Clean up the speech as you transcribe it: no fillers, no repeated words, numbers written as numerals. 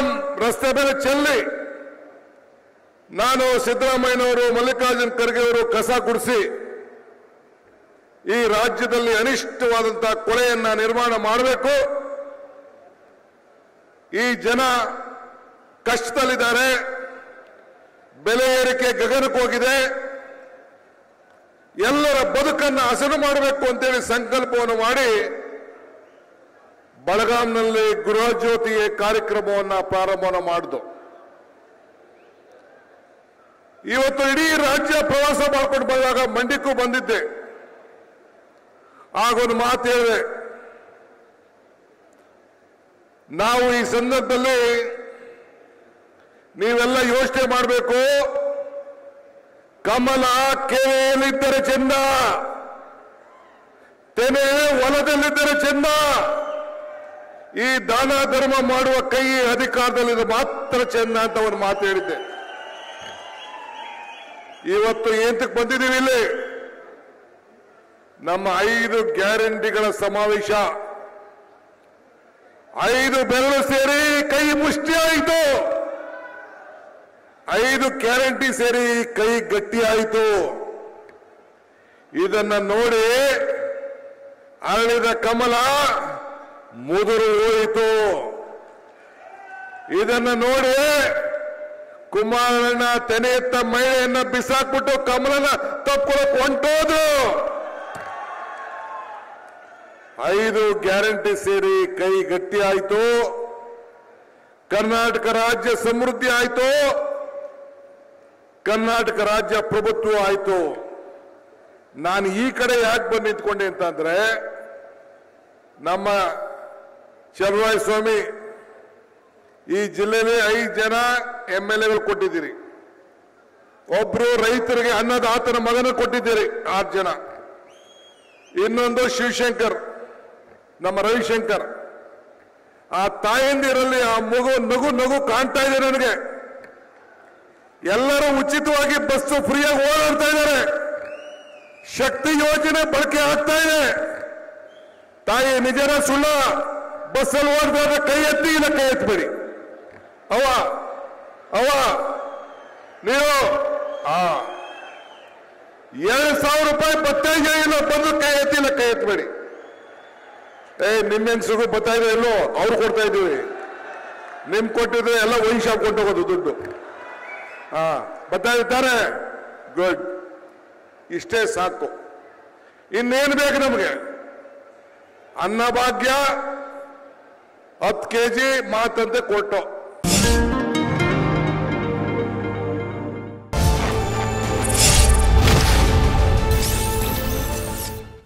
Bomb ರಸ್ತೆ ಮೇಲೆ ಚೆಲ್ಲಿ ನಾನು ಸಿದ್ದರಾಮಯ್ಯನವರು ಮಲ್ಲಿಕಾರ್ಜುನ್ ಖರ್ಗೆ ಅವರು ಕಸ ಗುಡಿಸಿ ಈ ರಾಜ್ಯದಲ್ಲಿ ಅನಿಷ್ಟವಾದಂತಹ ಕೊಳೆಯನ್ನ ನಿರ್ಮಾಣ ಮಾಡಬೇಕು. ಈ ಜನ ಕಷ್ಟದಲ್ಲಿದ್ದಾರೆ, ಬೆಲೆ ಏರಿಕೆ ಗಗನಕ್ಕೆ ಹೋಗಿದೆ, ಎಲ್ಲರ ಬದುಕನ್ನು ಹಸನು ಮಾಡಬೇಕು ಅಂತೇಳಿ ಸಂಕಲ್ಪವನ್ನು ಮಾಡಿ ಬೆಳಗಾಂನಲ್ಲಿ ಗೃಹ ಜ್ಯೋತಿ ಕಾರ್ಯಕ್ರಮವನ್ನು ಪ್ರಾರಂಭವನ್ನು ಮಾಡಿದ್ದು. ಇವತ್ತು ಇಡೀ ರಾಜ್ಯ ಪ್ರವಾಸ ಮಾಡ್ಕೊಂಡು ಬಂದಾಗ ಮಂಡ್ಯಕ್ಕೂ ಬಂದಿದ್ದೆ. ಆಗೊಂದು ಮಾತು ಹೇಳಿದೆ, ನಾವು ಈ ಸಂದರ್ಭದಲ್ಲಿ ನೀವೆಲ್ಲ ಯೋಚನೆ ಮಾಡಬೇಕು, ಕಮಲ ಕೆರೆಯಲ್ಲಿದ್ದರೆ ಚೆಂದ, ತೆನೆ ಹೊಲದಲ್ಲಿದ್ದರೆ ಚೆಂದ, ಈ ದಾನ ಧರ್ಮ ಮಾಡುವ ಕೈ ಅಧಿಕಾರದಲ್ಲಿದ್ದರೆ ಮಾತ್ರ ಚೆಂದ ಅಂತ ಒಂದು ಮಾತು ಹೇಳಿದ್ದೆ. ಇವತ್ತು ಏಂತಕ್ಕೆ ಬಂದಿದ್ದೀವಿ ಇಲ್ಲಿ? ನಮ್ಮ 5 ಗ್ಯಾರಂಟಿಗಳ ಸಮಾವೇಶ. 5 ಬೆರಳು ಸೇರಿ ಕೈ ಮುಷ್ಟಿ ಆಯಿತು, 5 ಗ್ಯಾರಂಟಿ ಸೇರಿ ಕೈ ಗಟ್ಟಿ ಆಯಿತು. ಇದನ್ನ ನೋಡಿ ಅರಳಿದ ಕಮಲ ಮುದುರು ಹೋಯಿತು. ಇದನ್ನ ನೋಡಿ ಕುಮಾರಣ್ಣ ತೆನೆಯತ್ತ ಮಹಿಳೆಯನ್ನ ಬಿಸಾಕ್ಬಿಟ್ಟು ಕಮಲನ ತಪ್ಕೊಳಕ್ ಹೊಂಟೋದ್ರು. 5 ಗ್ಯಾರಂಟಿ ಸೇರಿ ಕೈ ಗಟ್ಟಿ ಆಯಿತು. ಕರ್ನಾಟಕ ರಾಜ್ಯ ಸಮೃದ್ಧಿ ಆಯಿತು, ಕರ್ನಾಟಕ ರಾಜ್ಯ ಪ್ರಭುತ್ವ ಆಯಿತು. ನಾನು ಈ ಕಡೆ ಯಾಕೆ ಬಂದು ನಿಂತ್ಕೊಂಡೆ ಅಂತಂದ್ರೆ, ನಮ್ಮ ಚಲುವರಾಯ ಸ್ವಾಮಿ ಈ ಜಿಲ್ಲೆಯಲ್ಲಿ 5 ಜನ MLAಗಳು ಕೊಟ್ಟಿದ್ದೀರಿ, ಒಬ್ರು ರೈತರಿಗೆ ಅನ್ನದಾತನ ಮಗನ ಕೊಟ್ಟಿದ್ದೀರಿ 6 ಜನ, ಇನ್ನೊಂದು ಶಿವಶಂಕರ್ ನಮ್ಮ ರವಿಶಂಕರ್. ಆ ತಾಯಂದಿರಲ್ಲಿ ಆ ಮಗು ನಗು ಕಾಣ್ತಾ ಇದೆ ನನಗೆ. ಎಲ್ಲರೂ ಉಚಿತವಾಗಿ ಬಸ್ಸು ಫ್ರೀಯಾಗಿ ಓಡಾಡ್ತಾ ಇದ್ದಾರೆ, ಶಕ್ತಿ ಯೋಜನೆ ಬಳಕೆ ಆಗ್ತಾ ಇದೆ. ತಾಯಿ ನಿಜನ ಸುಳ್ಳ? ಬಸ್ಸಲ್ಲಿ ಓಡಬೇಕಾದ್ರೆ ಕೈ ಎತ್ತಿ, ಇಲ್ಲ ಕೈ ಎತ್ತಬೇಡಿ. ಅವ ನೀವು 2,000 ರೂಪಾಯಿ ಬರ್ತಾ ಇದೆ, ಇಲ್ಲ ಬಂದು ಕೈ ಎತ್ತಿ, ಇಲ್ಲ ಕೈ ಎತ್ತಬೇಡಿ. ನಿಮ್ಮೆನ್ಸಿಗೂ ಬರ್ತಾ ಇದೆ, ಎಲ್ಲೋ ಅವ್ರು ಕೊಡ್ತಾ ಇದ್ದೀವಿ, ನಿಮ್ ಕೊಟ್ಟಿದ್ರೆ ಎಲ್ಲ ವೈನ್ ಶಾಪ್ ಕೊಂಡೋಗೋದು ದುಡ್ಡು. ಬರ್ತಾ ಇದ್ದಾರೆ, ಗುಡ್, ಇಷ್ಟೇ ಸಾಕು. ಇನ್ನೇನು ಬೇಕು ನಮಗೆ? ಅನ್ನಭಾಗ್ಯ 10 kg ಮಾತಂತೆ ಕೊಟ್ಟು